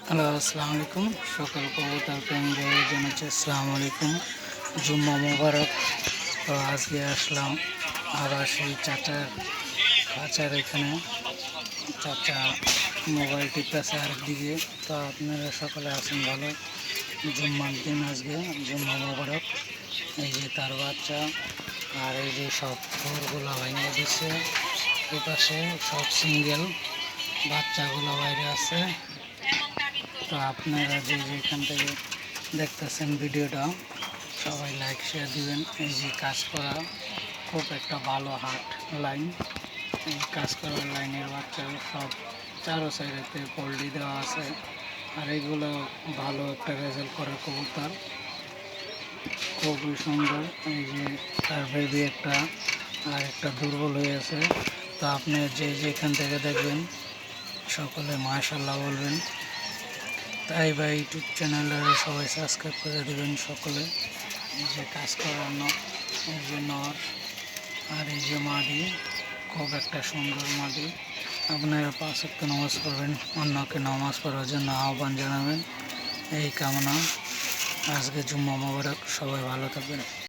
Hello, আসসালামু আলাইকুম। সকল কবুতর প্রেমীদের জানাচ্ছি আসসালামু আলাইকুম, জুম্মা মোবারক। তো আজকে আসলাম আবার সেই চাচার খাঁচার এখানে। চাচা মোবাইল টিপতেছে আরেকদিকে। তো আপনারা সকলে আছেন ভালো। জুম্মার দিন আজকে, জুম্মা মোবারক। এই যে তার বাচ্চা, আর এই যে সব ঘরগুলো ভেঙে দিচ্ছে। এপাশে সব সিঙ্গেল, বাচ্চাগুলো বাইরে আছে। তো আপনারা যে যেখান থেকে দেখতেছেন ভিডিওটা, সবাই লাইক শেয়ার দিবেন। এই যে কাজ করা খুব একটা ভালো হাট লাইন। এই কাজ করার লাইনের বাচ্চা সব চারো সাইডেতে পোল্ট্রি দেওয়া আছে। আর এগুলো ভালো একটা রেজাল্ট করে কবুতর, খুবই সুন্দর। এই যে তার বেবি একটা, আর একটা দুর্বল হয়ে আছে। তো আপনি যে যেখান থেকে দেখবেন সকলে মাশাআল্লাহ বলবেন। তাই বা ইউটিউব চ্যানেলে সবাই সাবস্ক্রাইব করে দেবেন সকলে। এই যে কাজ করানো, এই যে নর, আর এই যে মাদি, খুব একটা সুন্দর মাদি। আপনারা 5 ওয়াক্ত নামাজ পড়বেন, অন্যকে নামাজ পড়ার জন্য আহ্বান জানাবেন, এই কামনা। আজকে জুম্মা মোবারক, সবাই ভালো থাকবেন।